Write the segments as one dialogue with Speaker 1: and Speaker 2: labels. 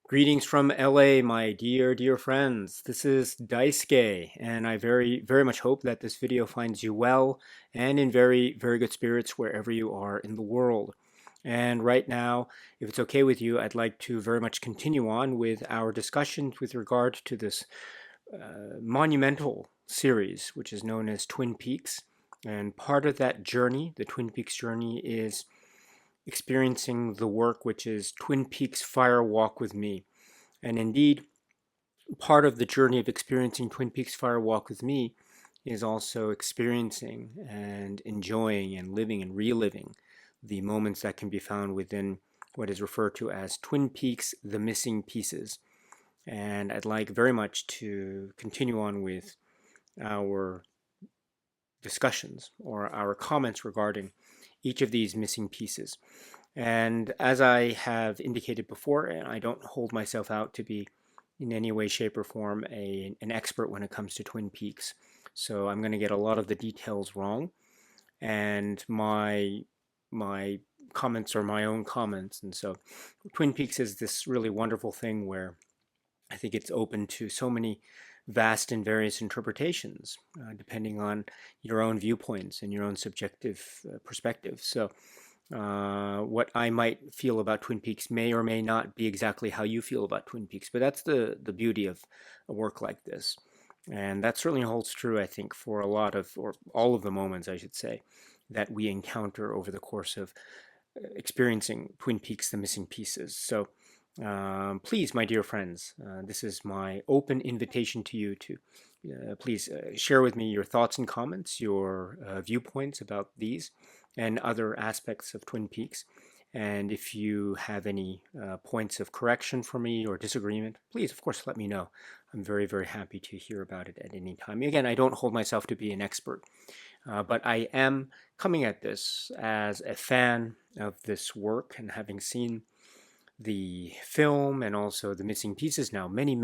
Speaker 1: Greetings from LA, my dear friends. This is Daisuke, and I very much hope that this video finds you well and in very good spirits wherever you are in the world. And right now, if it's okay with you, I'd like to very much continue on with our discussions with regard to this monumental series, which is known as Twin Peaks. And part of that journey, the Twin Peaks journey, is experiencing the work which is Twin Peaks Fire Walk with Me. And indeed, part of the journey of experiencing Twin Peaks Fire Walk with Me is also experiencing and enjoying and living and reliving the moments that can be found within what is referred to as Twin Peaks The Missing Pieces. And I'd like very much to continue on with our discussions or our comments regarding each of these missing pieces. And as I have indicated before, and I don't hold myself out to be in any way, shape, or form an expert when it comes to Twin Peaks. So I'm going to get a lot of the details wrong, and my comments are my own comments. And so Twin Peaks is this really wonderful thing where I think it's open to so many vast and various interpretations, depending on your own viewpoints and your own subjective perspective. So what I might feel about Twin Peaks may or may not be exactly how you feel about Twin Peaks, but that's the beauty of a work like this. And that certainly holds true, I think, for a lot of, or all of the moments, I should say, that we encounter over the course of experiencing Twin Peaks, The Missing Pieces. So please, my dear friends, this is my open invitation to you to please share with me your thoughts and comments, your viewpoints about these and other aspects of Twin Peaks. And if you have any points of correction for me or disagreement, please, of course, let me know. I'm very happy to hear about it at any time. Again, I don't hold myself to be an expert, but I am coming at this as a fan of this work and having seen the film and also the missing pieces now many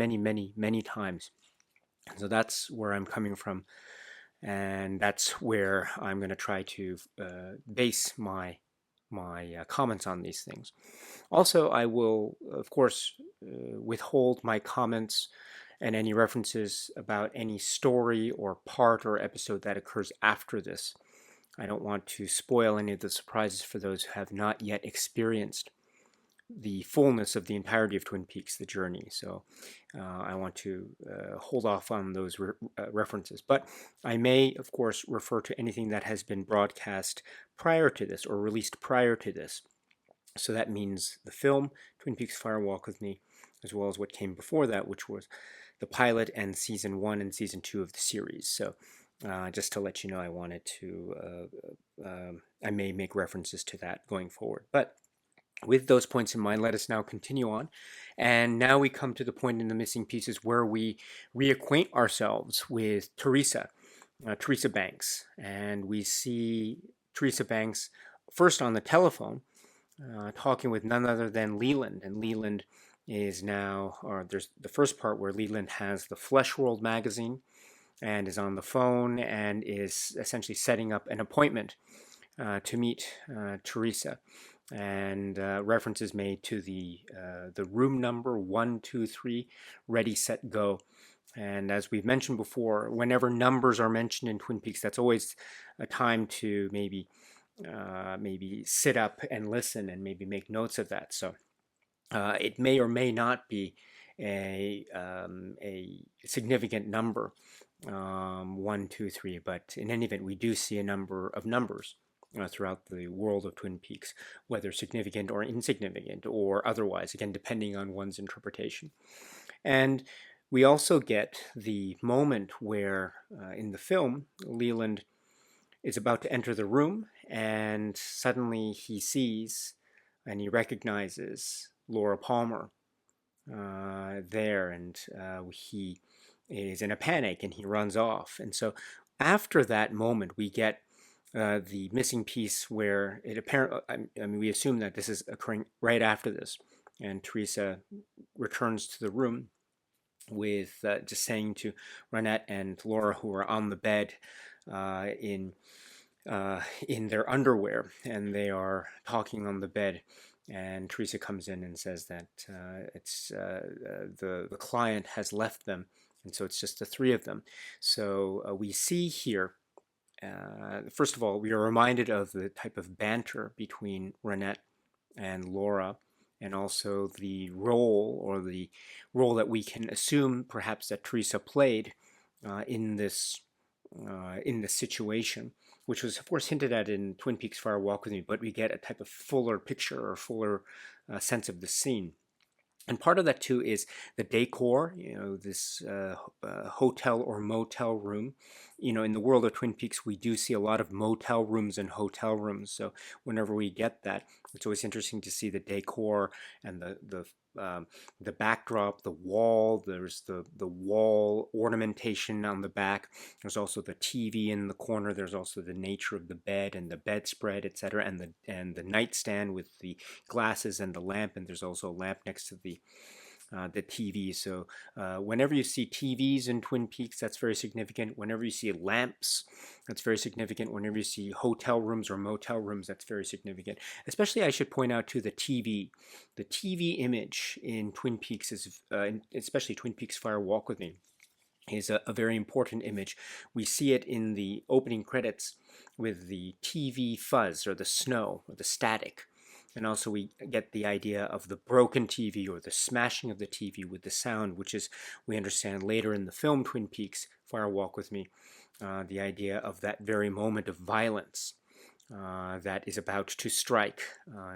Speaker 1: times. So that's where I'm coming from, and that's where I'm going to try to base my comments on these things. Also, I will, of course, withhold my comments and any references about any story or part or episode that occurs after this. I don't want to spoil any of the surprises for those who have not yet experienced the fullness of the entirety of Twin Peaks, the journey. So I want to hold off on those references. But I may, of course, refer to anything that has been broadcast prior to this or released prior to this. So that means the film, Twin Peaks Fire Walk with Me, as well as what came before that, which was the pilot and season 1 and season 2 of the series. So just to let you know, I wanted to, I may make references to that going forward. But with those points in mind, let us now continue on. And now we come to the point in the missing pieces where we reacquaint ourselves with Teresa Banks. And we see Teresa Banks first on the telephone, talking with none other than Leland. And Leland is now, or there's the first part where Leland has the Flesh World magazine and is on the phone and is essentially setting up an appointment to meet Teresa. And references made to the room number 123, ready, set, go. And as we've mentioned before, whenever numbers are mentioned in Twin Peaks, that's always a time to maybe sit up and listen and maybe make notes of that. So it may or may not be a significant number, 1, 2, 3, but in any event, we do see a number of numbers throughout the world of Twin Peaks, whether significant or insignificant or otherwise, again, depending on one's interpretation. And we also get the moment where, in the film, Leland is about to enter the room and suddenly he sees and he recognizes Laura Palmer there, and he is in a panic and he runs off. And so after that moment, we get the missing piece where it apparently, I mean, we assume that this is occurring right after this, and Teresa returns to the room with just saying to Ronette and Laura, who are on the bed in their underwear, and they are talking on the bed, And Teresa comes in and says that the client has left them, and so it's just the three of them. So we see here, first of all, we are reminded of the type of banter between Renette and Laura, and also the role, or the role that we can assume perhaps that Teresa played in this situation, which was of course hinted at in Twin Peaks Fire Walk with Me, but we get a type of fuller picture or fuller sense of the scene. And part of that too is the decor, this hotel or motel room. In the world of Twin Peaks, we do see a lot of motel rooms and hotel rooms. So whenever we get that, it's always interesting to see the decor and the backdrop, the wall. There's the wall ornamentation on the back. There's also the TV in the corner. There's also the nature of the bed and the bedspread, etc., and the nightstand with the glasses and the lamp. And there's also a lamp next to the TV. So whenever you see TVs in Twin Peaks, that's very significant. Whenever you see lamps, that's very significant. Whenever you see hotel rooms or motel rooms, that's very significant. Especially, I should point out, to the TV. The TV image in Twin Peaks is, especially Twin Peaks Fire Walk with Me, is a very important image. We see it in the opening credits with the TV fuzz, or the snow, or the static. And also we get the idea of the broken TV, or the smashing of the TV with the sound, which is, we understand later in the film Twin Peaks Fire Walk with Me, the idea of that very moment of violence that is about to strike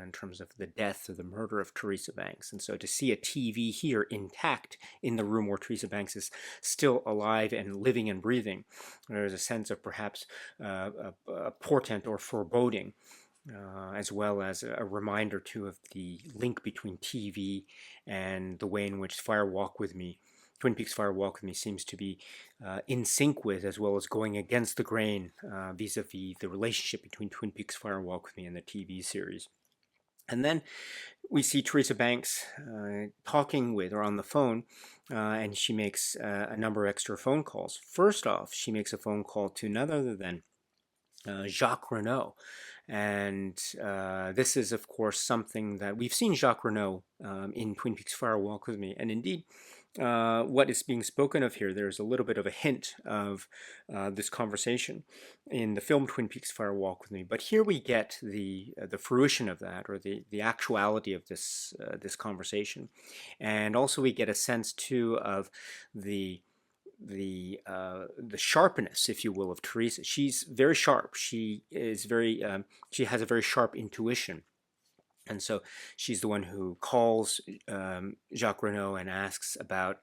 Speaker 1: in terms of the death or the murder of Teresa Banks. And so to see a TV here intact in the room where Teresa Banks is still alive and living and breathing, there's a sense of perhaps a portent or foreboding, as well as a reminder too of the link between TV and the way in which Twin Peaks Fire Walk with Me seems to be in sync with, as well as going against the grain vis-a-vis the relationship between Twin Peaks Fire Walk with Me and the TV series. And then we see Teresa Banks talking with, or on the phone, and she makes a number of extra phone calls. First off, she makes a phone call to none other than Jacques Renault. And this is, of course, something that we've seen Jacques Renault in Twin Peaks Fire Walk with Me. And indeed, what is being spoken of here, there's a little bit of a hint of this conversation in the film Twin Peaks Fire Walk with Me. But here we get the fruition of that, or the actuality of this conversation. And also we get a sense too of the sharpness, if you will, of Teresa. She's very sharp. She has a very sharp intuition. And so she's the one who calls Jacques Renault and asks about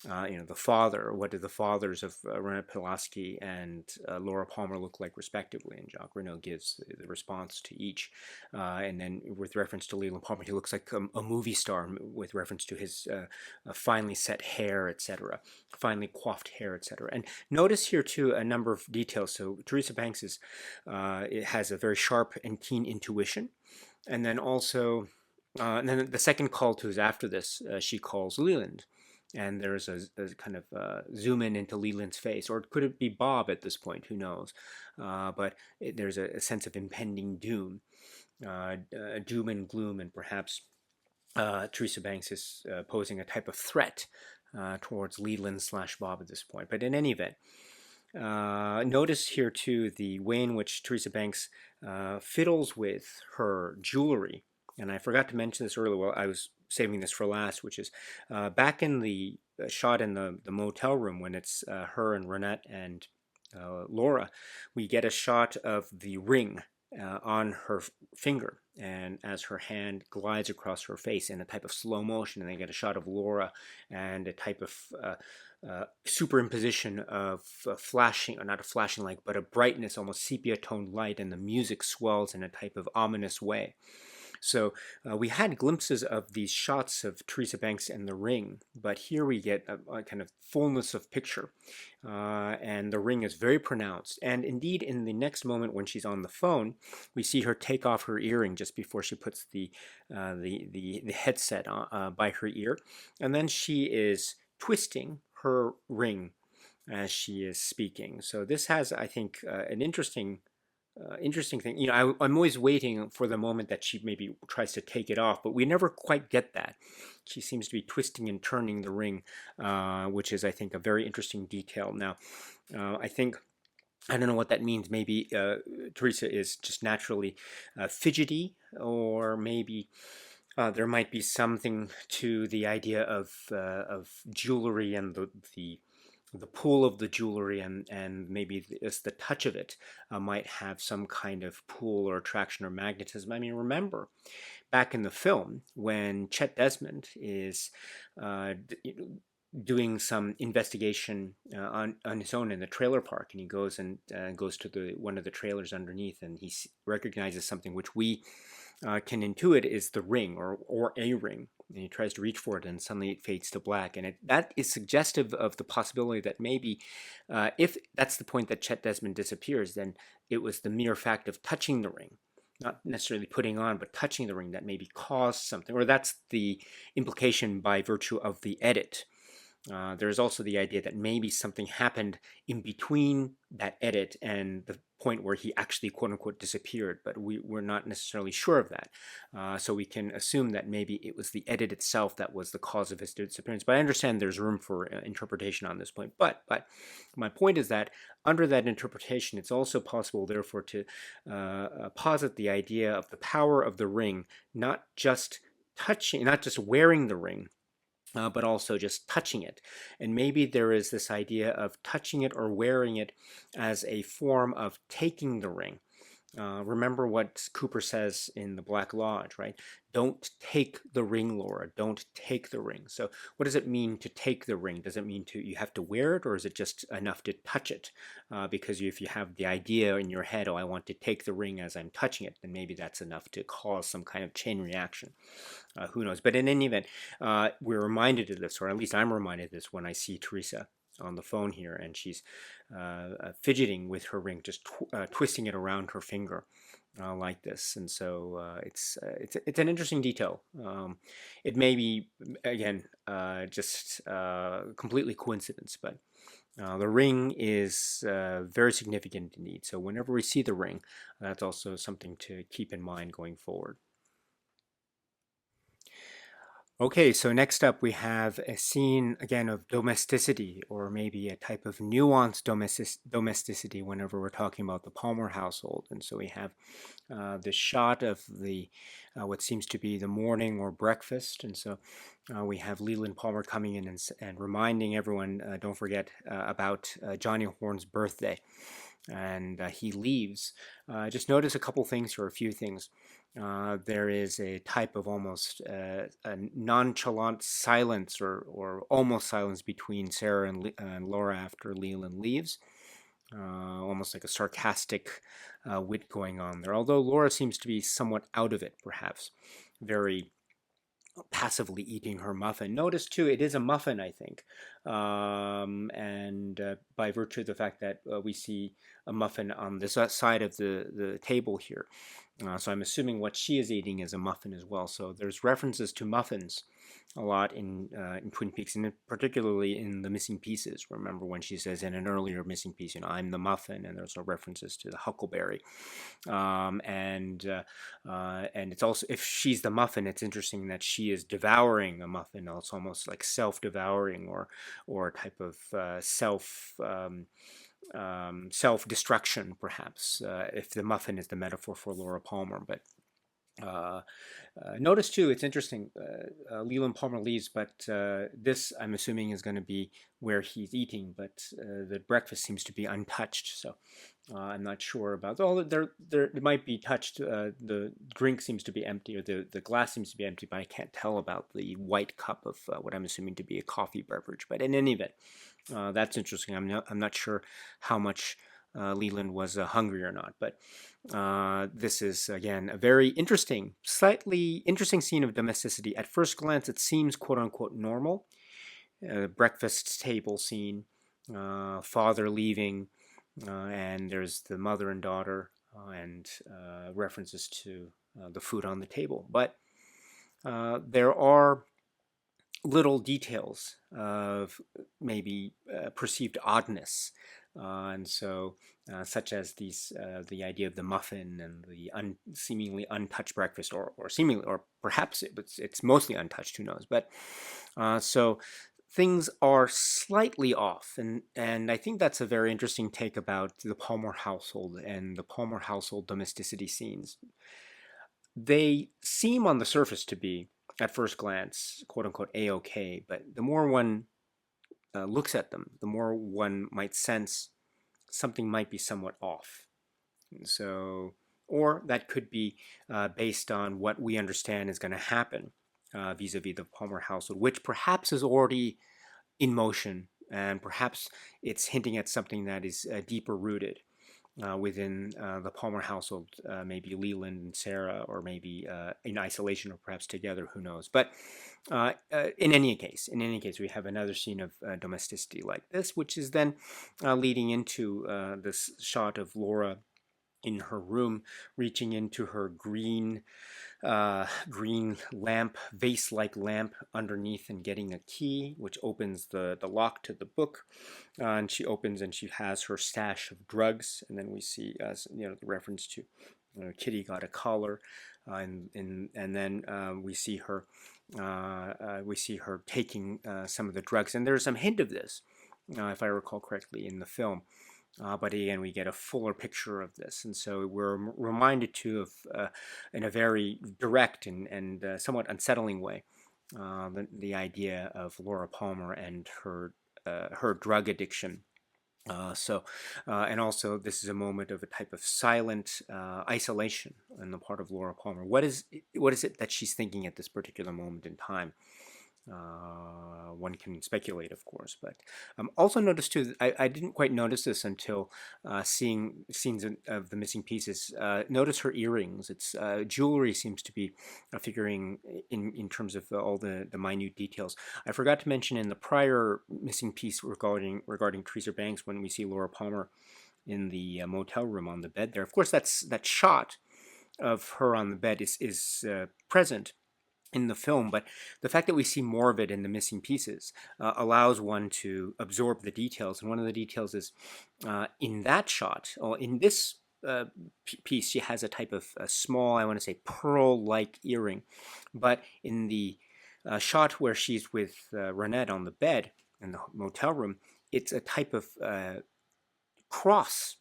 Speaker 1: the father. What do the fathers of Renette Pulaski and Laura Palmer look like, respectively? And Jacques Renault gives the response to each. And then, with reference to Leland Palmer, he looks like a movie star, with reference to his finely set hair, etc., finely coiffed hair, etc. And notice here too a number of details. So Teresa Banks has a very sharp and keen intuition, and then also. And then the second call to is after this. She calls Leland, and there's a kind of zoom in into Leland's face, or could it be Bob at this point? Who knows? But there's a sense of impending doom, doom and gloom, and perhaps Teresa Banks is posing a type of threat towards Leland / Bob at this point. But in any event, notice here too the way in which Teresa Banks fiddles with her jewelry. And I forgot to mention this earlier. Well, I was saving this for last, which is back in the shot in the motel room, when it's her and Renette and Laura, we get a shot of the ring on her finger, and as her hand glides across her face in a type of slow motion, and they get a shot of Laura and a type of superimposition of flashing, or not a flashing light, but a brightness, almost sepia toned light, and the music swells in a type of ominous way. So we had glimpses of these shots of Teresa Banks and the ring, but here we get a kind of fullness of picture, and the ring is very pronounced. And indeed, in the next moment when she's on the phone, we see her take off her earring just before she puts the headset by her ear, and then she is twisting her ring as she is speaking. So this has, I think, an interesting interesting thing. I'm always waiting for the moment that she maybe tries to take it off, but we never quite get that. She seems to be twisting and turning the ring, which is, I think, a very interesting detail. Now, I think. I don't know what that means. Maybe Teresa is just naturally fidgety, or maybe there might be something to the idea of jewelry and the pull of the jewelry, and maybe it's the touch of it might have some kind of pull or attraction or magnetism. I mean, remember back in the film when Chet Desmond is uh, doing some investigation on his own in the trailer park, and he goes and goes to the one of the trailers underneath, and he recognizes something which we can intuit is the ring, or a ring, and he tries to reach for it, and suddenly it fades to black, and that is suggestive of the possibility that maybe if that's the point that Chet Desmond disappears, then it was the mere fact of touching the ring, not necessarily putting on, but touching the ring, that maybe caused something, or that's the implication by virtue of the edit. There's also the idea that maybe something happened in between that edit and the point where he actually quote unquote disappeared, but we're not necessarily sure of that. So we can assume that maybe it was the edit itself that was the cause of his disappearance. But I understand there's room for interpretation on this point. But my point is that under that interpretation, it's also possible, therefore, to posit the idea of the power of the ring, not just wearing the ring, but also just touching it. And maybe there is this idea of touching it or wearing it as a form of taking the ring. Remember what Cooper says in the Black Lodge, right? Don't take the ring, Laura. Don't take the ring. So what does it mean to take the ring? Does it mean you have to wear it, or is it just enough to touch it? Because if you have the idea in your head, oh, I want to take the ring as I'm touching it, then maybe that's enough to cause some kind of chain reaction. Who knows? But in any event, we're reminded of this, or at least I'm reminded of this when I see Teresa on the phone here, and she's fidgeting with her ring, just twisting it around her finger like this. And so it's an interesting detail. It may be, again, just completely coincidence, but the ring is very significant indeed. So whenever we see the ring, that's also something to keep in mind going forward. Okay, so next up we have a scene again of domesticity, or maybe a type of nuanced domesticity whenever we're talking about the Palmer household. And so we have this shot of the what seems to be the morning or breakfast. And so we have Leland Palmer coming in and reminding everyone, don't forget about Johnny Horne's birthday. And he leaves. Just notice a couple things, or a few things. There is a type of almost a nonchalant silence, or almost silence, between Sarah and Laura after Leland leaves. Almost like a sarcastic wit going on there. Although Laura seems to be somewhat out of it, perhaps. Very passively eating her muffin. Notice too, it is a muffin, I think, and by virtue of the fact that we see a muffin on this side of the table here. So I'm assuming what she is eating is a muffin as well. So there's references to muffins a lot in Twin Peaks, and particularly in the missing pieces. Remember when she says in an earlier missing piece, I'm the muffin, and there's no references to the huckleberry. And it's also, if she's the muffin, it's interesting that she is devouring a muffin. It's almost like self-devouring, or a type of self-destruction, perhaps, if the muffin is the metaphor for Laura Palmer. But notice too, it's interesting, Leland Palmer leaves, but this, I'm assuming, is going to be where he's eating, but the breakfast seems to be untouched, so I'm not sure about, oh, there it might be touched, the drink seems to be empty, or the glass seems to be empty, but I can't tell about the white cup of what I'm assuming to be a coffee beverage. But in any event, that's interesting. I'm not sure how much Leland was hungry or not, but this is, again, a very slightly interesting scene of domesticity. At first glance, it seems quote-unquote normal. Breakfast table scene, father leaving, and there's the mother and daughter, and references to the food on the table. But there are little details of maybe perceived oddness And so, such as the idea of the muffin and the seemingly untouched breakfast, or seemingly, or perhaps it's mostly untouched. Who knows? But so things are slightly off, and I think that's a very interesting take about the Palmer household and the Palmer household domesticity scenes. They seem on the surface to be, at first glance, quote unquote, a-okay, but the more one looks at them, the more one might sense something might be somewhat off. So, or that could be based on what we understand is going to happen vis-a-vis the Palmer household, which perhaps is already in motion, and perhaps it's hinting at something that is deeper rooted within the Palmer household, maybe Leland and Sarah, or maybe in isolation, or perhaps together. Who knows? But in any case, we have another scene of domesticity like this, which is then leading into this shot of Laura in her room, reaching into her green lamp, vase-like lamp underneath, and getting a key, which opens the lock to the book. And she opens, and she has her stash of drugs. And then we see, as the reference to Kitty got a collar, and then we see her taking some of the drugs, and there's some hint of this, if I recall correctly, in the film. But again, we get a fuller picture of this, and so we're reminded too of, in a very direct and somewhat unsettling way, the idea of Laura Palmer and her drug addiction. And also, this is a moment of a type of silent isolation on the part of Laura Palmer. What is it that she's thinking at this particular moment in time? One can speculate, of course, but also notice too. I didn't quite notice this until seeing scenes of the missing pieces. Notice her earrings. It's jewelry seems to be figuring in terms of all the minute details. I forgot to mention in the prior missing piece regarding Teresa Banks, when we see Laura Palmer in the motel room on the bed there. Of course, that shot of her on the bed is present in the film, but the fact that we see more of it in the missing pieces allows one to absorb the details. And one of the details is in that shot, or in this piece, she has a type of a small, I want to say, pearl-like earring. But in the shot where she's with Ronette on the bed in the motel room, it's a type of cross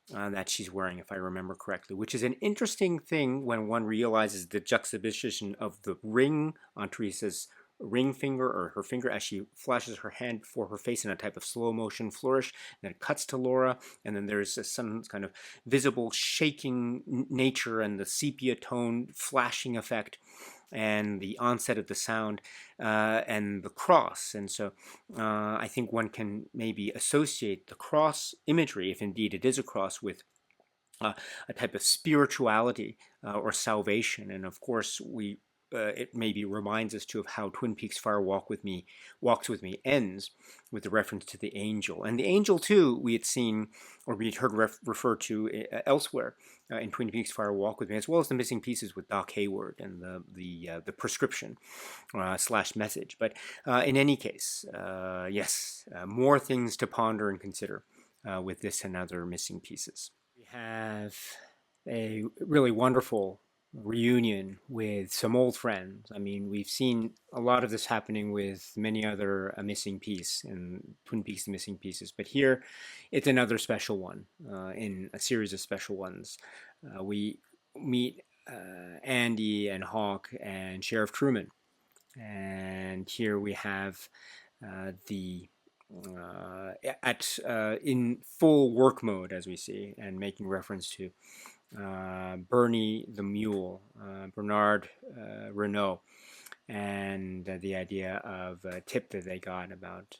Speaker 1: that she's wearing, if I remember correctly, which is an interesting thing when one realizes the juxtaposition of the ring on Teresa's ring finger, or her finger, as she flashes her hand before her face in a type of slow motion flourish. And then it cuts to Laura, and then there's some kind of visible shaking nature and the sepia tone flashing effect, and the onset of the sound, and the cross. And so I think one can maybe associate the cross imagery, if indeed it is a cross, with a type of spirituality or salvation. And of course, it maybe reminds us too of how Twin Peaks Fire Walks with Me ends with the reference to the angel. And the angel too, we had seen, or we had heard referred to elsewhere in Twin Peaks Fire Walk with Me, as well as the missing pieces with Doc Hayward and the prescription slash message. But in any case, yes, more things to ponder and consider with this and other missing pieces. We have a really wonderful reunion with some old friends. I mean, we've seen a lot of this happening with many other missing piece in Twin Peaks: The Missing Pieces, but here it's another special one in a series of special ones. We meet Andy and Hawk and Sheriff Truman, and here we have the in full work mode, as we see, and making reference to Bernie the Mule, Bernard Renault, and the idea of a tip that they got about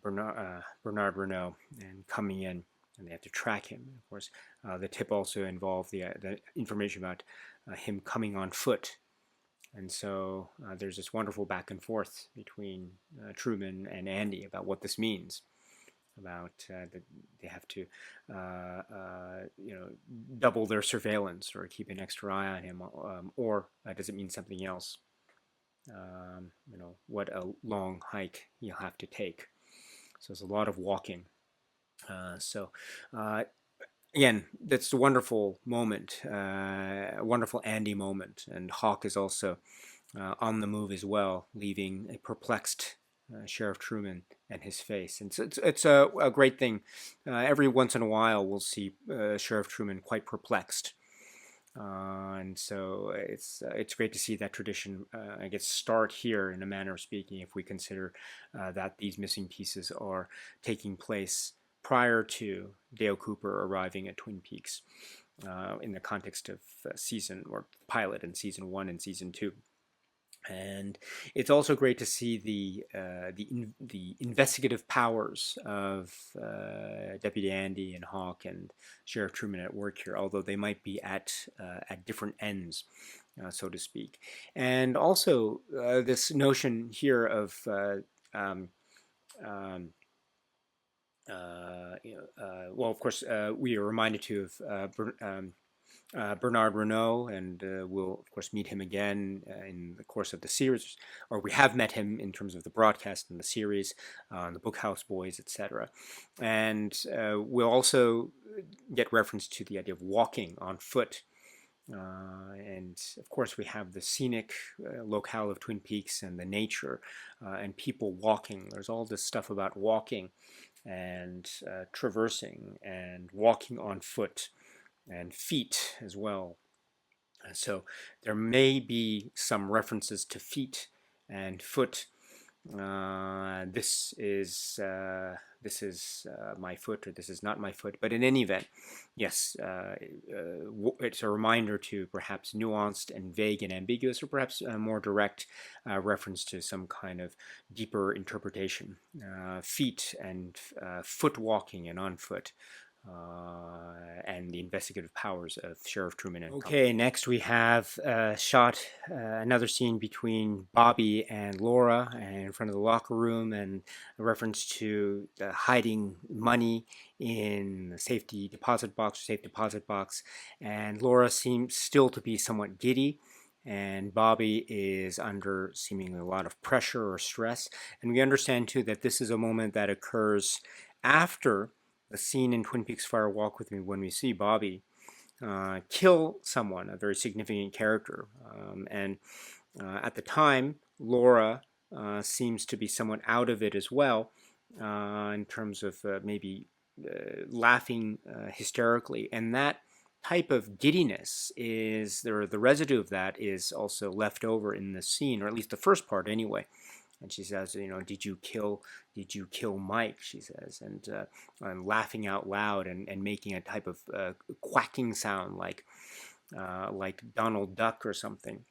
Speaker 1: Bernard Renault and coming in, and they have to track him. Of course, the tip also involved the information about him coming on foot. And so there's this wonderful back and forth between Truman and Andy about what this means, about that they have to double their surveillance or keep an extra eye on him, or does it mean something else? What a long hike you'll have to take. So there's a lot of walking So again, that's a wonderful moment, a wonderful Andy moment, and Hawk is also on the move as well, leaving a perplexed Sheriff Truman and his face. And so it's a great thing. Every once in a while, we'll see Sheriff Truman quite perplexed. And so it's great to see that tradition, I guess, start here in a manner of speaking, if we consider that these missing pieces are taking place prior to Dale Cooper arriving at Twin Peaks in the context of season or pilot in season 1 and season 2. And it's also great to see the investigative powers of Deputy Andy and Hawk and Sheriff Truman at work here, although they might be at different ends, so to speak. And also this notion here of um, um, well, of course, we are reminded too of Bernard Renault, and we'll of course meet him again in the course of the series, or we have met him in terms of the broadcast and the series, the Bookhouse Boys, etc. And we'll also get reference to the idea of walking on foot. And of course, we have the scenic locale of Twin Peaks and the nature and people walking. There's all this stuff about walking and traversing and walking on foot and feet as well. So there may be some references to feet and foot. This is my foot, or this is not my foot. But in any event, yes, it's a reminder to perhaps nuanced and vague and ambiguous, or perhaps a more direct reference to some kind of deeper interpretation. Feet and foot walking and on foot. And the investigative powers of Sheriff Truman and Okay, next we have another scene between Bobby and Laura in front of the locker room, and a reference to hiding money in the safe deposit box, and Laura seems still to be somewhat giddy, and Bobby is under seemingly a lot of pressure or stress. And we understand too that this is a moment that occurs after the scene in Twin Peaks Fire Walk with Me, when we see Bobby kill someone, a very significant character. And at the time, Laura seems to be somewhat out of it as well, in terms of maybe laughing hysterically. And that type of giddiness is, the residue of that is also left over in the scene, or at least the first part anyway. And she says, did you kill Mike? She says, and laughing out loud and making a type of quacking sound like Donald Duck or something.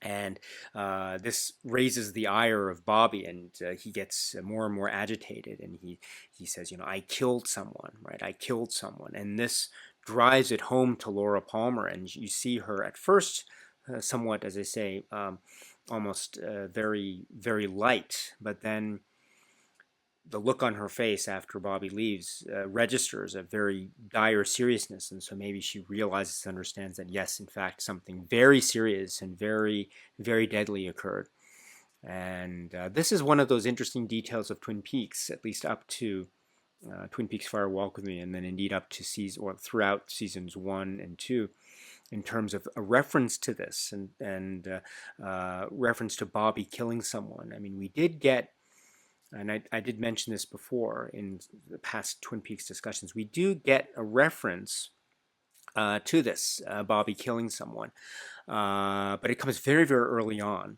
Speaker 1: And this raises the ire of Bobby, and he gets more and more agitated. And he says, I killed someone, right? I killed someone. And this drives it home to Laura Palmer, and you see her at first somewhat, as I say, almost very, very light, but then the look on her face after Bobby leaves registers a very dire seriousness, and so maybe she realizes, understands that yes, in fact, something very serious and very, very deadly occurred. And this is one of those interesting details of Twin Peaks, at least up to Twin Peaks Fire Walk with Me, and then indeed up to throughout seasons 1 and 2. In terms of a reference to this and reference to Bobby killing someone. I mean, we did get, and I did mention this before in the past Twin Peaks discussions, we do get a reference to this, Bobby killing someone. But it comes very, very early on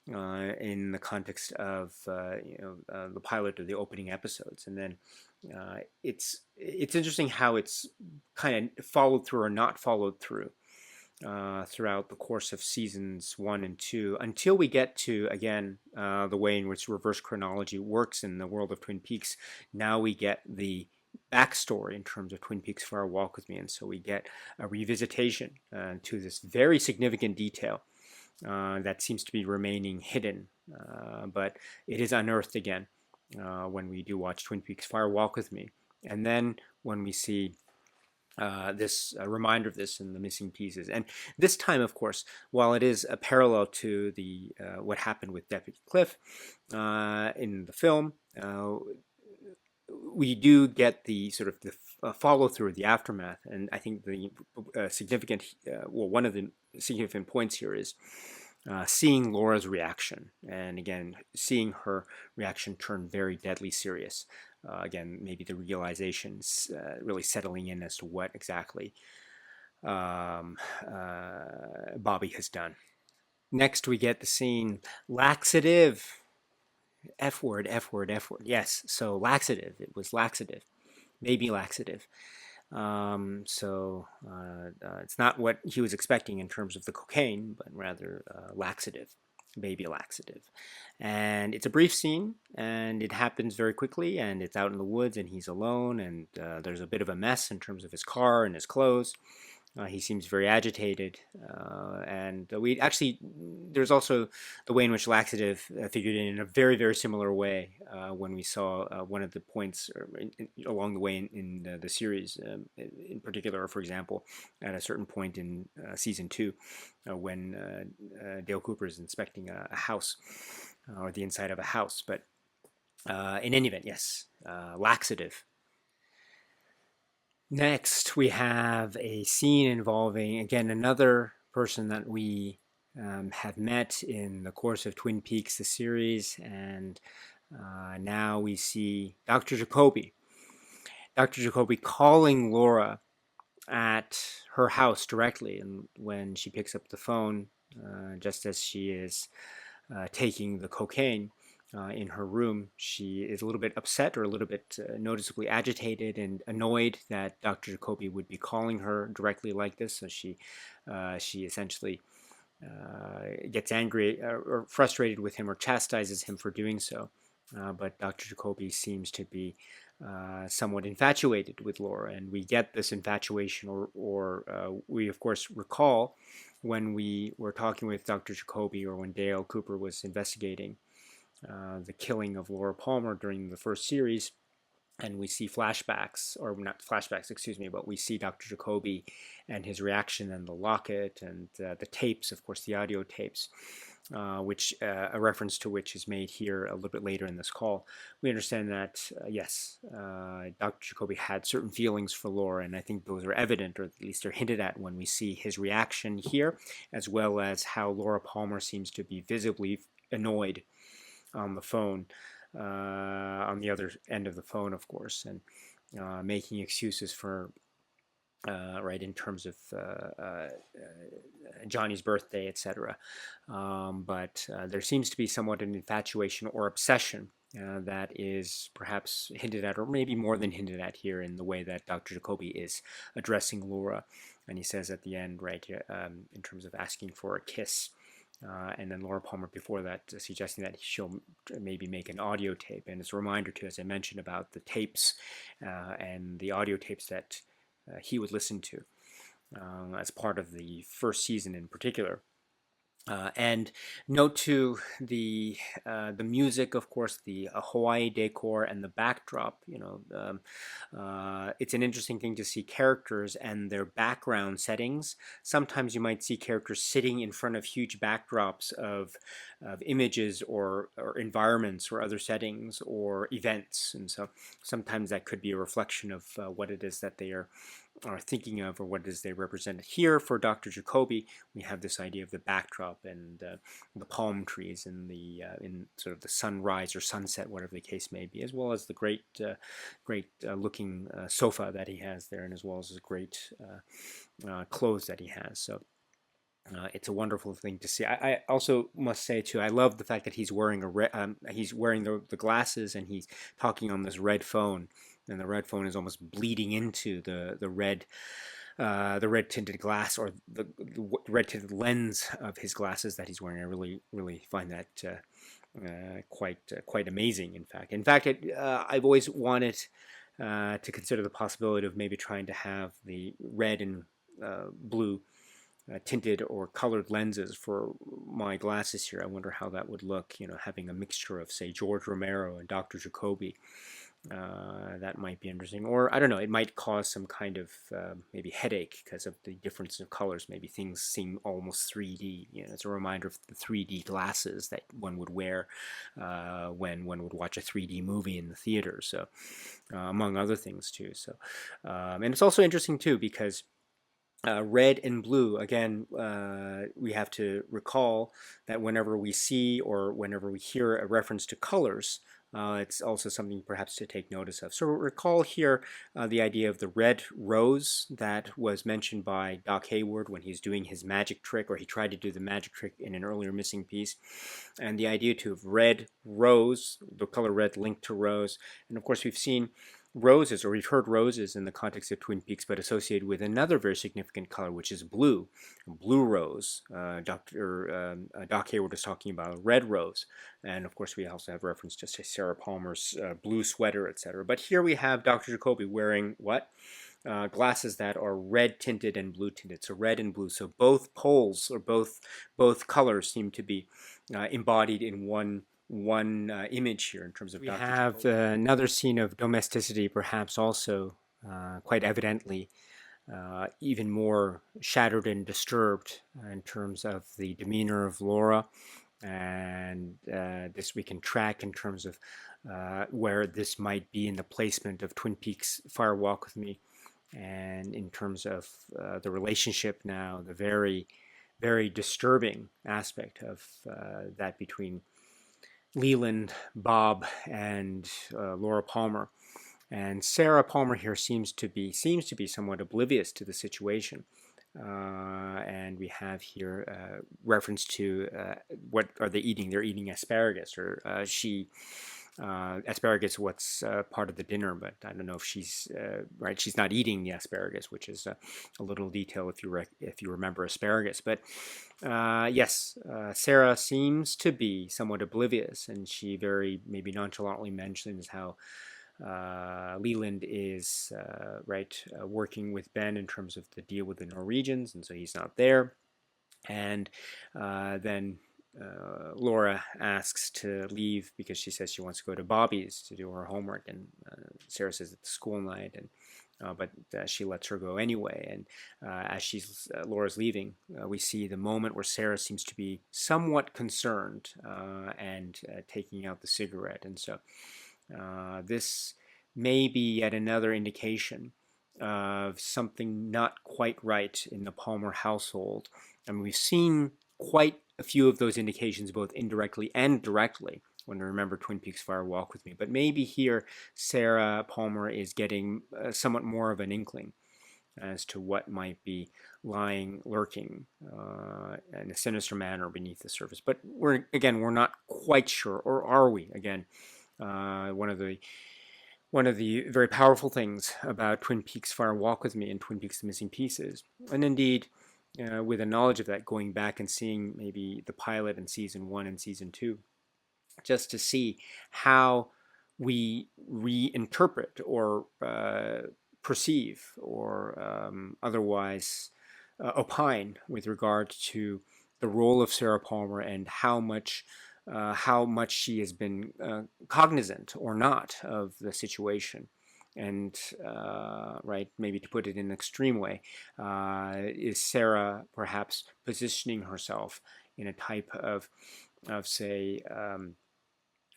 Speaker 1: in the context of the pilot of the opening episodes. And then it's interesting how it's kind of followed through or not followed through throughout the course of seasons 1 and 2, until we get to, again, the way in which reverse chronology works in the world of Twin Peaks. Now we get the backstory in terms of Twin Peaks Fire Walk with Me, and so we get a revisitation to this very significant detail that seems to be remaining hidden, but it is unearthed again when we do watch Twin Peaks Fire Walk with Me. And then when we see this reminder of this in the missing pieces, and this time, of course, while it is a parallel to the what happened with Deputy Cliff in the film, we do get the sort of the follow through, the aftermath, and I think the one of the significant points here is seeing Laura's reaction, and again, seeing her reaction turn very deadly serious. Again, maybe the realizations really settling in as to what exactly Bobby has done. Next, we get the scene laxative. F word, F word, F word. Yes, so laxative. It was laxative, maybe laxative. It's not what he was expecting in terms of the cocaine, but rather laxative, baby laxative. And it's a brief scene, and it happens very quickly, and it's out in the woods, and he's alone, and there's a bit of a mess in terms of his car and his clothes. He seems very agitated, and we actually there's also the way in which laxative figured in a very very similar way when we saw one of the points along the way in the series, in particular, for example, at a certain point in season 2, when Dale Cooper is inspecting a house or the inside of a house. But in any event, yes, laxative. Next, we have a scene involving, again, another person that we have met in the course of Twin Peaks, the series, and now we see Dr. Jacoby. Dr. Jacoby calling Laura at her house directly, and when she picks up the phone, just as she is taking the cocaine, in her room, she is a little bit upset or a little bit noticeably agitated and annoyed that Dr. Jacoby would be calling her directly like this. So she essentially gets angry or frustrated with him or chastises him for doing so. But Dr. Jacoby seems to be somewhat infatuated with Laura, and we get this infatuation, or we of course recall when we were talking with Dr. Jacoby, or when Dale Cooper was investigating the killing of Laura Palmer during the first series, and we see flashbacks, or not flashbacks, excuse me, but we see Dr. Jacoby and his reaction, and the locket, and the tapes, of course, the audio tapes, which a reference to which is made here a little bit later in this call. We understand that, yes, Dr. Jacoby had certain feelings for Laura, and I think those are evident, or at least they're hinted at, when we see his reaction here, as well as how Laura Palmer seems to be visibly annoyed on the phone, on the other end of the phone, of course, and making excuses for, right, in terms of Johnny's birthday, etc. But there seems to be somewhat an infatuation or obsession that is perhaps hinted at, or maybe more than hinted at here, in the way that Dr. Jacoby is addressing Laura. And he says at the end, right, in terms of asking for a kiss, and then Laura Palmer before that suggesting that she'll maybe make an audio tape. And it's a reminder too, as I mentioned, about the tapes and the audio tapes that he would listen to as part of the first season in particular. And note too the music, of course, the Hawaii decor and the backdrop. It's an interesting thing to see characters and their background settings. Sometimes you might see characters sitting in front of huge backdrops of images or environments or other settings or events, and so sometimes that could be a reflection of what it is that they are thinking of, or what it is they represent. Here for Dr. Jacoby, we have this idea of the backdrop and the palm trees and the in sort of the sunrise or sunset, whatever the case may be, as well as the great looking sofa that he has there, and as well as his great clothes that he has. So it's a wonderful thing to see. I also must say too, I love the fact that he's wearing he's wearing the glasses, and he's talking on this red phone, and the red phone is almost bleeding into the red tinted glass, or the red tinted lens of his glasses that he's wearing. I really find that quite amazing. In fact, I've always wanted to consider the possibility of maybe trying to have the red and blue tinted or colored lenses for my glasses here. I wonder how that would look, having a mixture of, say, George Romero and Dr. Jacoby That might be interesting, or I don't know, it might cause some kind of maybe headache because of the difference of colors. Maybe things seem almost 3D. It's a reminder of the 3D glasses that one would wear when one would watch a 3D movie in the theater. So, among other things too. So, and it's also interesting too because red and blue, again, we have to recall that whenever we see or whenever we hear a reference to colors, it's also something perhaps to take notice of. So recall here the idea of the red rose that was mentioned by Doc Hayward when he's doing his magic trick, or he tried to do the magic trick in an earlier missing piece. And the idea too of red rose, the color red linked to rose. And of course we've seen roses, or we've heard roses in the context of Twin Peaks, but associated with another very significant color, which is blue, blue rose. Doc Hayward is talking about a red rose, and of course we also have reference to Sarah Palmer's blue sweater, etc. But here we have Dr. Jacoby wearing what? Glasses that are red tinted and blue tinted, so red and blue. So both poles, or both colors, seem to be embodied in one image here in terms of. We have another scene of domesticity, perhaps also quite evidently even more shattered and disturbed in terms of the demeanor of Laura, and this we can track in terms of where this might be in the placement of Twin Peaks Fire Walk with Me, and in terms of the relationship now, the very, very disturbing aspect of that between Leland, Bob, and Laura Palmer. And Sarah Palmer here seems to be somewhat oblivious to the situation. And we have here reference to what are they eating? They're eating asparagus, or asparagus, what's part of the dinner, but I don't know if she's right. She's not eating the asparagus, which is a little detail if you remember asparagus. But yes, Sarah seems to be somewhat oblivious, and she very maybe nonchalantly mentions how Leland is working with Ben in terms of the deal with the Norwegians, and so he's not there. And then Laura asks to leave because she says she wants to go to Bobby's to do her homework, and Sarah says it's school night, and but she lets her go anyway. And as Laura's leaving, we see the moment where Sarah seems to be somewhat concerned and taking out the cigarette. And so this may be yet another indication of something not quite right in the Palmer household. And we've seen quite a few of those indications, both indirectly and directly, when we remember Twin Peaks Fire Walk with Me. But maybe here Sarah Palmer is getting somewhat more of an inkling as to what might be lurking in a sinister manner beneath the surface. But we're not quite sure, or are we? Again, one of the very powerful things about Twin Peaks Fire Walk with Me and Twin Peaks The Missing Pieces, and indeed with a knowledge of that, going back and seeing maybe the pilot in season 1 and season 2, just to see how we reinterpret or perceive or otherwise opine with regard to the role of Sarah Palmer and how much she has been cognizant or not of the situation. And maybe to put it in an extreme way, is Sarah perhaps positioning herself in a type of say,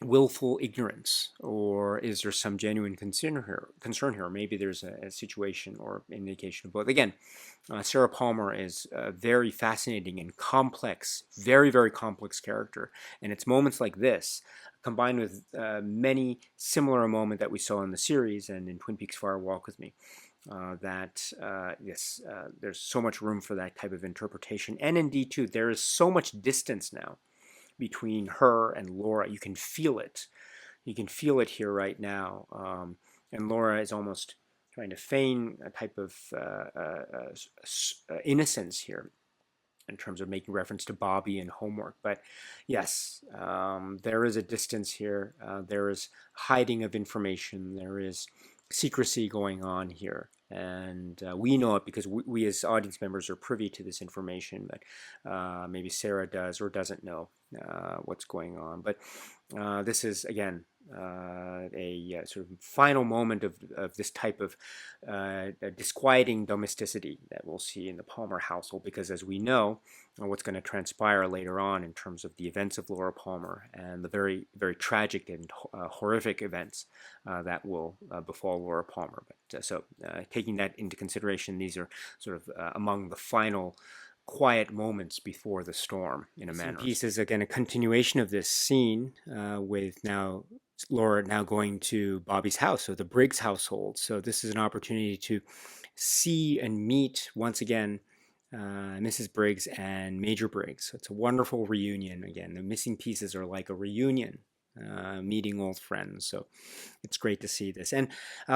Speaker 1: willful ignorance, or is there some genuine concern here? Maybe there's a situation or indication of both. Again, Sarah Palmer is a very fascinating and complex, very, very complex character, and it's moments like this, combined with many similar moments that we saw in the series and in Twin Peaks Fire Walk with Me, there's so much room for that type of interpretation. And indeed, too, there is so much distance now between her and Laura. You can feel it. You can feel it here right now. And Laura is almost trying to feign a type of innocence here in terms of making reference to Bobby and homework. But yes, there is a distance here. There is hiding of information. There is secrecy going on here. And we know it because we as audience members are privy to this information, but maybe Sarah does or doesn't know what's going on. But this is, again, sort of final moment of this type of disquieting domesticity that we'll see in the Palmer household, because as we know, what's going to transpire later on in terms of the events of Laura Palmer and the very, very tragic and horrific events that will befall Laura Palmer. But taking that into consideration, these are sort of among the final quiet moments before the storm in a manner. Piece is again a continuation of this scene with now Laura now going to Bobby's house, so the Briggs household. So this is an opportunity to see and meet once again Mrs. Briggs and Major Briggs. So it's a wonderful reunion. Again, the missing pieces are like a reunion, meeting old friends. So it's great to see this. And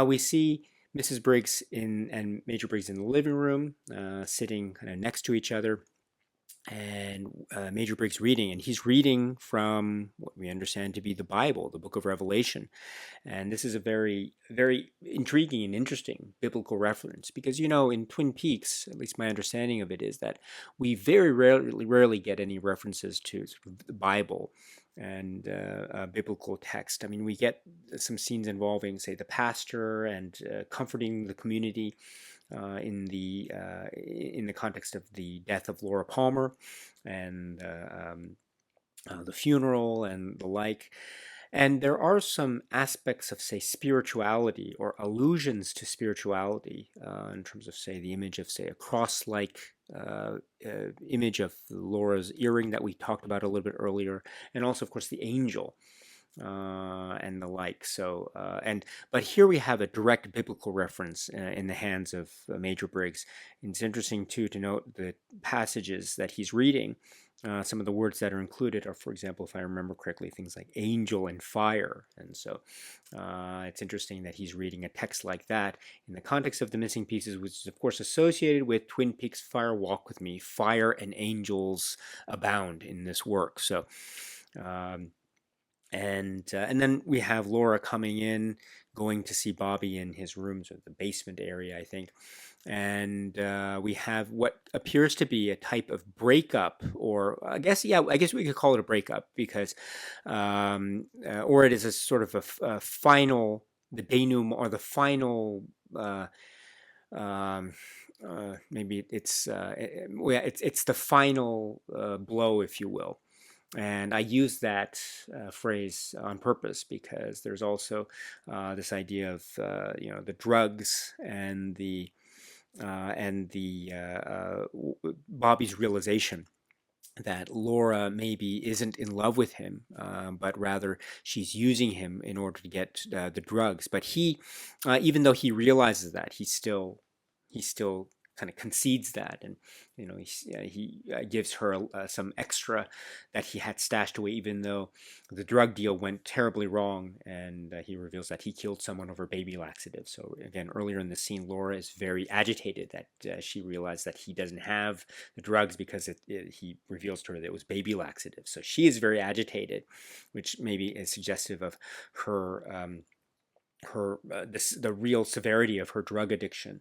Speaker 1: we see Mrs. Briggs and Major Briggs in the living room, sitting kind of next to each other, and Major Briggs reading, and he's reading from what we understand to be the Bible, the book of Revelation. And this is a very, very intriguing and interesting biblical reference because, in Twin Peaks, at least my understanding of it is that we very rarely get any references to sort of the Bible and biblical text. I mean, we get some scenes involving, say, the pastor and comforting the community in the context of the death of Laura Palmer and the funeral and the like. And there are some aspects of, say, spirituality or allusions to spirituality in terms of, say, the image of, say, a cross-like image of Laura's earring that we talked about a little bit earlier, and also, of course, the angel and the like. But here we have a direct biblical reference in the hands of Major Briggs. And it's interesting too to note the passages that he's reading. Some of the words that are included are, for example, if I remember correctly, things like angel and fire. And so it's interesting that he's reading a text like that in the context of the missing pieces, which is, of course, associated with Twin Peaks' Fire Walk with Me. Fire and angels abound in this work. So, and then we have Laura coming in, going to see Bobby in his rooms, or the basement area, I think. And we have what appears to be a type of breakup, or I guess we could call it a breakup because, or it is a sort of a final, the denouement, or the final. Maybe it's it's the final blow, if you will. And I use that phrase on purpose because there's also this idea of the drugs and the Bobby's realization that Laura maybe isn't in love with him, but rather she's using him in order to get the drugs. But he, even though he realizes that, he still kind of concedes that, and he gives her some extra that he had stashed away, even though the drug deal went terribly wrong, and he reveals that he killed someone over baby laxative. So again, earlier in the scene, Laura is very agitated that she realized that he doesn't have the drugs because he reveals to her that it was baby laxative. So she is very agitated, which maybe is suggestive of her the real severity of her drug addiction.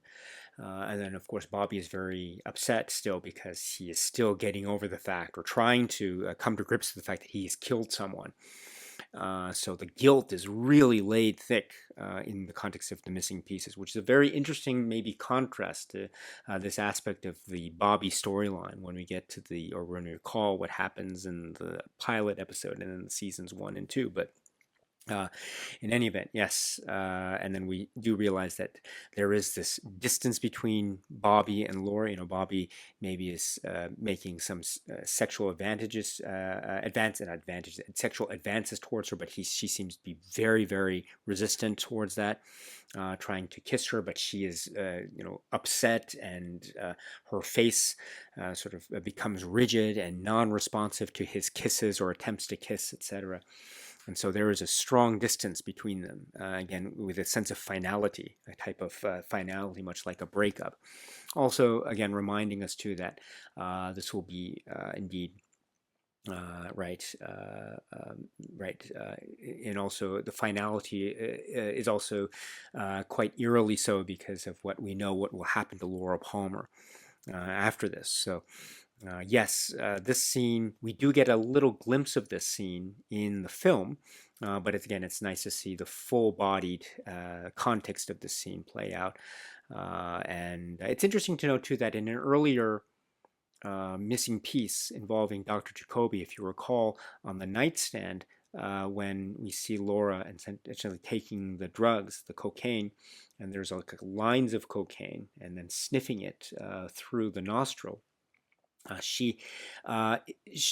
Speaker 1: And then, of course, Bobby is very upset still because he is still getting over the fact, or trying to come to grips with the fact that he has killed someone. So the guilt is really laid thick in the context of the missing pieces, which is a very interesting maybe contrast to this aspect of the Bobby storyline when we get to or when we recall what happens in the pilot episode and in the seasons 1 and 2. But in any event, yes. And then we do realize that there is this distance between Bobby and Laura. Bobby maybe is making some sexual sexual advances towards her, but she seems to be very, very resistant towards that, trying to kiss her, but she is, upset, and her face sort of becomes rigid and non-responsive to his kisses or attempts to kiss, etc. And so there is a strong distance between them, again, with a sense of finality, a type of finality, much like a breakup. Also, again, reminding us, too, that this will be indeed right. And also the finality is also quite eerily so because of what we know what will happen to Laura Palmer after this. So yes, this scene, we do get a little glimpse of this scene in the film, But again, it's nice to see the full-bodied context of the scene play out. And it's interesting to note too that in an earlier missing piece involving Dr. Jacoby, if you recall, on the nightstand, when we see Laura essentially taking the drugs, the cocaine, and there's like lines of cocaine, and then sniffing it through the nostril. She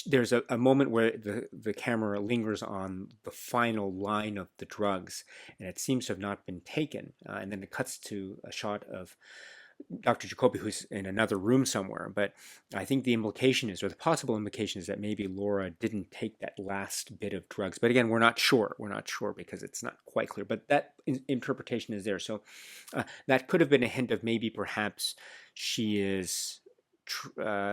Speaker 1: there's a moment where the camera lingers on the final line of the drugs, and it seems to have not been taken. And then it cuts to a shot of Dr. Jacoby, who's in another room somewhere. But I think the implication is, or the possible implication is, that maybe Laura didn't take that last bit of drugs. But again, we're not sure. We're not sure because it's not quite clear. But that interpretation is there. So that could have been a hint of maybe perhaps she is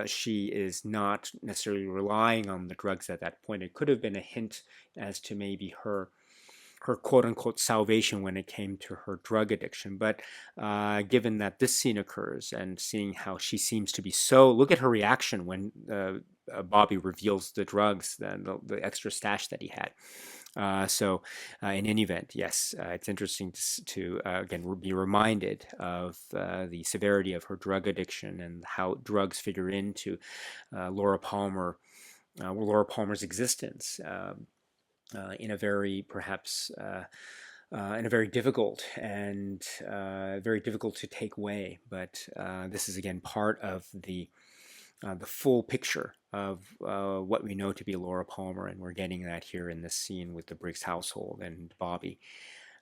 Speaker 1: she is not necessarily relying on the drugs at that point. It could have been a hint as to maybe her quote unquote salvation when it came to her drug addiction. But given that this scene occurs and seeing how she seems to be so, look at her reaction when Bobby reveals the drugs, the extra stash that he had. In any event, yes, it's interesting to again be reminded of the severity of her drug addiction and how drugs figure into Laura Palmer's existence in a very perhaps in a very difficult and very difficult to take away. But this is again part of the full picture of what we know to be Laura Palmer, and we're getting that here in this scene with the Briggs household and Bobby,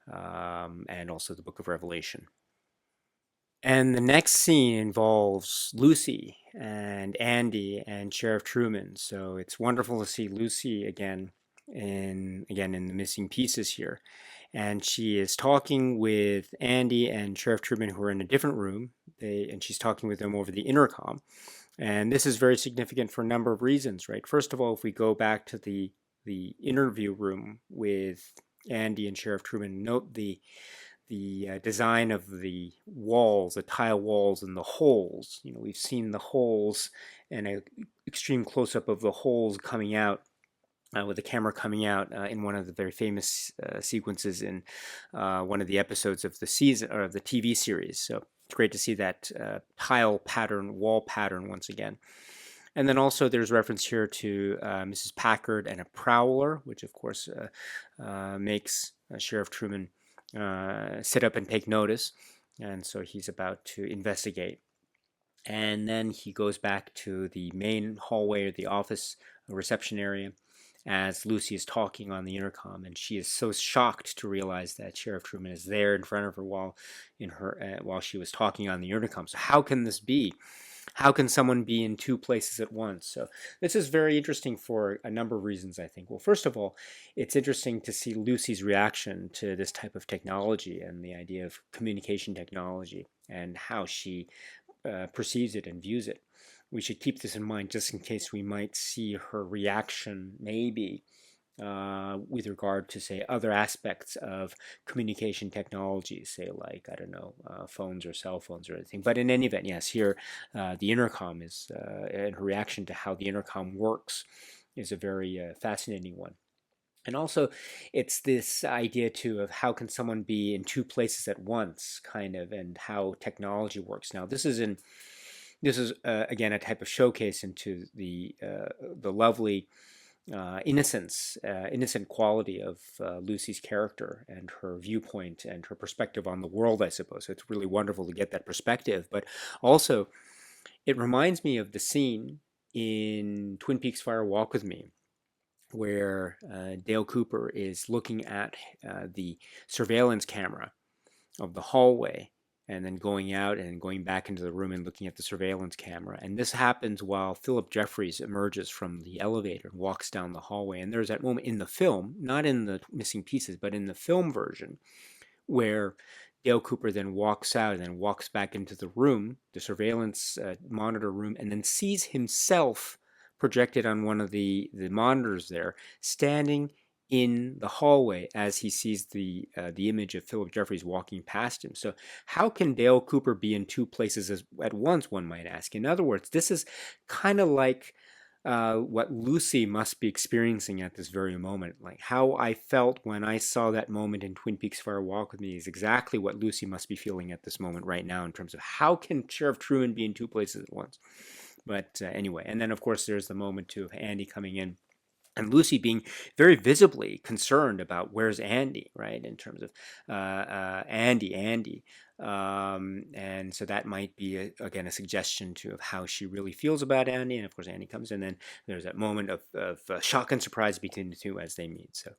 Speaker 1: and also the Book of Revelation. And the next scene involves Lucy and Andy and Sheriff Truman. So it's wonderful to see Lucy again in the missing pieces here. And she is talking with Andy and Sheriff Truman, who are in a different room. And she's talking with them over the intercom. And this is very significant for a number of reasons, right? First of all, if we go back to the interview room with Andy and Sheriff Truman, note the design of the walls, the tile walls, and the holes. You know, we've seen the holes and an extreme close-up of the holes coming out. With the camera coming out in one of the very famous sequences in one of the episodes of the season or of the TV series. So it's great to see that tile pattern, wall pattern once again. And then also there's reference here to Mrs. Packard and a prowler, which of course makes Sheriff Truman sit up and take notice. And so he's about to investigate. And then he goes back to the main hallway or the office reception area as Lucy is talking on the intercom, and she is so shocked to realize that Sheriff Truman is there in front of her while she was talking on the intercom. So how can this be? How can someone be in two places at once? So this is very interesting for a number of reasons, I think. Well, first of all, it's interesting to see Lucy's reaction to this type of technology and the idea of communication technology and how she perceives it and views it. We should keep this in mind just in case we might see her reaction maybe with regard to, say, other aspects of communication technology, say like, I don't know, phones or cell phones or anything. But in any event, yes, here the intercom is, and her reaction to how the intercom works is a very fascinating one. And also, it's this idea too of how can someone be in two places at once, kind of, and how technology works. Now, this is again a type of showcase into the lovely innocent quality of Lucy's character and her viewpoint and her perspective on the world, I suppose. So it's really wonderful to get that perspective. But also, it reminds me of the scene in Twin Peaks Fire Walk with Me, where Dale Cooper is looking at the surveillance camera of the hallway and then going out and going back into the room and looking at the surveillance camera. And this happens while Philip Jeffries emerges from the elevator and walks down the hallway. And there's that moment in the film, not in the missing pieces, but in the film version, where Dale Cooper then walks out and then walks back into the room, the surveillance monitor room, and then sees himself projected on one of the monitors there, standing in the hallway as he sees the image of Philip Jeffries walking past him. So how can Dale Cooper be in two places at once, one might ask? In other words, this is kind of like what Lucy must be experiencing at this very moment. Like how I felt when I saw that moment in Twin Peaks Fire Walk with Me is exactly what Lucy must be feeling at this moment right now in terms of how can Sheriff Truman be in two places at once. But anyway, and then of course there's the moment too of Andy coming in and Lucy being very visibly concerned about where's Andy, right? In terms of Andy. And so that might be, again, a suggestion to of how she really feels about Andy. And of course, Andy comes in, and then there's that moment of shock and surprise between the two as they meet. So,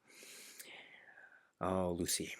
Speaker 1: oh, Lucy.